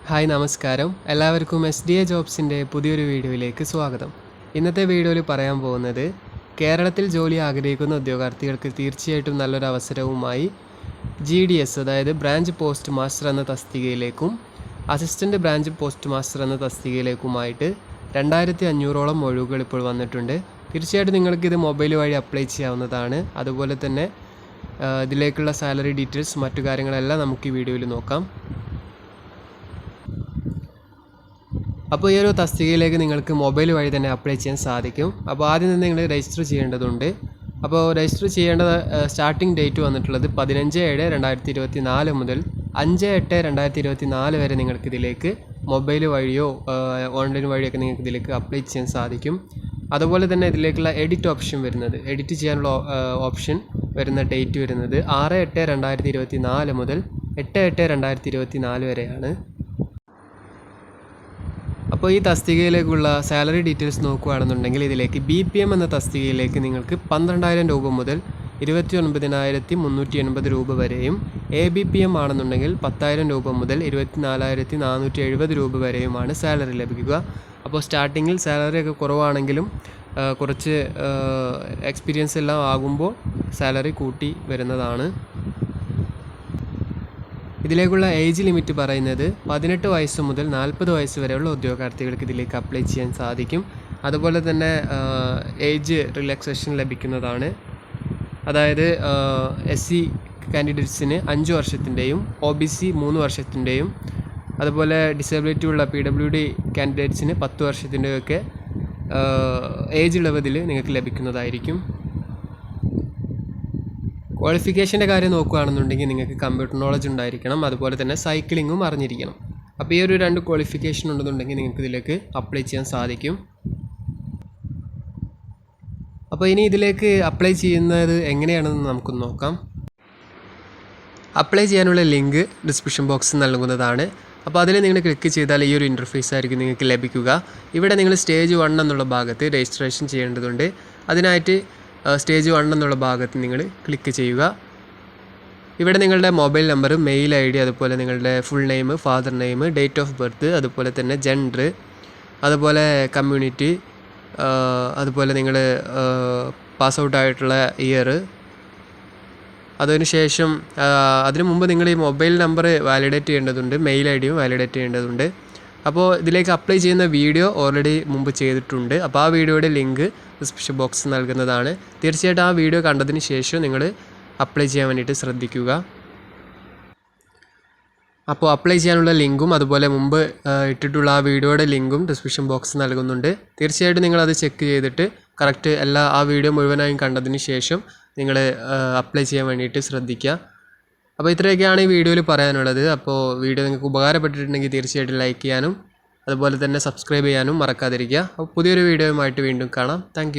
Hi നമസ്കാരം. എല്ലാവർക്കും SDA ജോബ്സിൻ്റെ പുതിയൊരു വീഡിയോയിലേക്ക് സ്വാഗതം. ഇന്നത്തെ വീഡിയോയിൽ പറയാൻ പോകുന്നത് കേരളത്തിൽ ജോലി ആഗ്രഹിക്കുന്ന ഉദ്യോഗാർത്ഥികൾക്ക് തീർച്ചയായിട്ടും നല്ലൊരു അവസരവുമായി GDS അതായത് ബ്രാഞ്ച് പോസ്റ്റ് മാസ്റ്റർ എന്ന തസ്തികയിലേക്കും അസിസ്റ്റൻറ്റ് ബ്രാഞ്ച് പോസ്റ്റ് മാസ്റ്റർ എന്ന തസ്തികയിലേക്കുമായിട്ട് 2500ഓളം ഒഴിവുകൾ ഇപ്പോൾ വന്നിട്ടുണ്ട്. തീർച്ചയായിട്ടും നിങ്ങൾക്കിത് മൊബൈൽ വഴി അപ്ലൈ ചെയ്യാവുന്നതാണ്. അതുപോലെ തന്നെ ഇതിലേക്കുള്ള സാലറി ഡീറ്റെയിൽസ് മറ്റു കാര്യങ്ങളെല്ലാം നമുക്ക് ഈ വീഡിയോയിൽ നോക്കാം. അപ്പോൾ ഈ ഒരു തസ്തികയിലേക്ക് നിങ്ങൾക്ക് മൊബൈൽ വഴി തന്നെ അപ്ലൈ ചെയ്യാൻ സാധിക്കും. അപ്പോൾ ആദ്യം തന്നെ നിങ്ങൾ രജിസ്റ്റർ ചെയ്യേണ്ടതുണ്ട്. അപ്പോൾ രജിസ്റ്റർ ചെയ്യേണ്ട സ്റ്റാർട്ടിംഗ് ഡേറ്റ് വന്നിട്ടുള്ളത് 15/7/2024 മുതൽ 5/8/2024 വരെ നിങ്ങൾക്ക് ഇതിലേക്ക് മൊബൈൽ വഴിയോ ഓൺലൈൻ വഴിയൊക്കെ നിങ്ങൾക്ക് ഇതിലേക്ക് അപ്ലൈ ചെയ്യാൻ സാധിക്കും. അതുപോലെ തന്നെ ഇതിലേക്കുള്ള എഡിറ്റ് ചെയ്യാനുള്ള ഓപ്ഷൻ വരുന്ന ഡേറ്റ് വരുന്നത് 6/8/2024 മുതൽ 8/8/2024 വരെയാണ്. അപ്പോൾ ഈ തസ്തികയിലേക്കുള്ള സാലറി ഡീറ്റെയിൽസ് നോക്കുകയാണെന്നുണ്ടെങ്കിൽ ഇതിലേക്ക് BPM എന്ന തസ്തികയിലേക്ക് നിങ്ങൾക്ക് 12,000 രൂപ മുതൽ 29,380 രൂപ വരെയും ABPM ആണെന്നുണ്ടെങ്കിൽ 10,000 രൂപ മുതൽ 24,470 രൂപ വരെയുമാണ് സാലറി ലഭിക്കുക. അപ്പോൾ സ്റ്റാർട്ടിങ്ങിൽ സാലറി ഒക്കെ കുറവാണെങ്കിലും കുറച്ച് എക്സ്പീരിയൻസ് എല്ലാം ആകുമ്പോൾ സാലറി കൂട്ടി വരുന്നതാണ്. ഇതിലേക്കുള്ള ഏജ് ലിമിറ്റ് പറയുന്നത് 18 വയസ്സ് മുതൽ 40 വയസ്സ് വരെയുള്ള ഉദ്യോഗാർത്ഥികൾക്ക് ഇതിലേക്ക് അപ്ലൈ ചെയ്യാൻ സാധിക്കും. അതുപോലെ തന്നെ ഏജ് റിലാക്സേഷൻ ലഭിക്കുന്നതാണ്. അതായത് SC കാൻഡിഡേറ്റ്സിന് 5 വർഷത്തിൻ്റെയും OBC 3 വർഷത്തിൻ്റെയും അതുപോലെ ഡിസേബിലിറ്റി ഉള്ള PWD കാൻഡിഡേറ്റ്സിന് 10 വർഷത്തിൻ്റെയൊക്കെ ഏജ് ഇളവതിൽ നിങ്ങൾക്ക് ലഭിക്കുന്നതായിരിക്കും. ക്വാളിഫിക്കേഷൻ്റെ കാര്യം നോക്കുകയാണെന്നുണ്ടെങ്കിൽ നിങ്ങൾക്ക് കമ്പ്യൂട്ടർ നോളജ് ഉണ്ടായിരിക്കണം. അതുപോലെ തന്നെ സൈക്ലിങ്ങും അറിഞ്ഞിരിക്കണം. അപ്പോൾ ഈ ഒരു 2 ക്വാളിഫിക്കേഷൻ ഉണ്ടെന്നുണ്ടെങ്കിൽ നിങ്ങൾക്ക് ഇതിലേക്ക് അപ്ലൈ ചെയ്യാൻ സാധിക്കും. അപ്പോൾ ഇനി ഇതിലേക്ക് അപ്ലൈ ചെയ്യുന്നത് എങ്ങനെയാണെന്ന് നമുക്കൊന്ന് നോക്കാം. അപ്ലൈ ചെയ്യാനുള്ള ലിങ്ക് ഡിസ്ക്രിപ്ഷൻ ബോക്സിൽ നൽകുന്നതാണ്. അപ്പോൾ അതിൽ നിങ്ങൾ ക്ലിക്ക് ചെയ്താൽ ഈ ഒരു ഇൻ്റർഫേസ് ആയിരിക്കും നിങ്ങൾക്ക് ലഭിക്കുക. ഇവിടെ നിങ്ങൾ സ്റ്റേജ് 1 എന്നുള്ള ഭാഗത്ത് രജിസ്ട്രേഷൻ ചെയ്യേണ്ടതുണ്ട്. അതിനായിട്ട് സ്റ്റേജ് 1 എന്നുള്ള ഭാഗത്ത് നിങ്ങൾ ക്ലിക്ക് ചെയ്യുക. ഇവിടെ നിങ്ങളുടെ മൊബൈൽ നമ്പർ, മെയിൽ ID, അതുപോലെ നിങ്ങളുടെ full name, father name, date of birth, അതുപോലെ തന്നെ ജെൻഡർ, അതുപോലെ കമ്മ്യൂണിറ്റി, അതുപോലെ നിങ്ങൾ പാസ് ഔട്ട് ആയിട്ടുള്ള ഇയർ, അതിനുശേഷം അതിനു മുമ്പ് നിങ്ങൾ ഈ മൊബൈൽ നമ്പർ വാലിഡേറ്റ് ചെയ്യേണ്ടതുണ്ട്, മെയിൽ IDയും വാലിഡേറ്റ് ചെയ്യേണ്ടതുണ്ട്. അപ്പോൾ ഇതിലേക്ക് അപ്ലൈ ചെയ്യുന്ന വീഡിയോ ഓൾറെഡി മുമ്പ് ചെയ്തിട്ടുണ്ട്. അപ്പോൾ ആ വീഡിയോയുടെ ലിങ്ക് ഡിസ്ക്രിപ്ഷൻ ബോക്സ് നൽകുന്നതാണ്. തീർച്ചയായിട്ടും ആ വീഡിയോ കണ്ടതിന് ശേഷം നിങ്ങൾ അപ്ലൈ ചെയ്യാൻ വേണ്ടിയിട്ട് ശ്രദ്ധിക്കുക. അപ്പോൾ അപ്ലൈ ചെയ്യാനുള്ള ലിങ്കും അതുപോലെ മുമ്പ് ഇട്ടിട്ടുള്ള ആ വീഡിയോയുടെ ലിങ്കും ഡിസ്ക്രിപ്ഷൻ ബോക്സ് നൽകുന്നുണ്ട്. തീർച്ചയായിട്ടും നിങ്ങളത് ചെക്ക് ചെയ്തിട്ട് കറക്റ്റ് ആ വീഡിയോ മുഴുവനായും കണ്ടതിന് ശേഷം നിങ്ങൾ അപ്ലൈ ചെയ്യാൻ വേണ്ടിയിട്ട് ശ്രദ്ധിക്കുക. അപ്പോൾ ഇത്രയൊക്കെയാണ് ഈ വീഡിയോയിൽ പറയാനുള്ളത്. അപ്പോൾ വീഡിയോ നിങ്ങൾക്ക് ഉപകാരപ്പെട്ടിട്ടുണ്ടെങ്കിൽ തീർച്ചയായിട്ടും ലൈക്ക് ചെയ്യാനും അതുപോലെ തന്നെ സബ്സ്ക്രൈബ് ചെയ്യാനും മറക്കാതിരിക്കുക. അപ്പോൾ പുതിയൊരു വീഡിയോയുമായിട്ട് വീണ്ടും കാണാം. താങ്ക്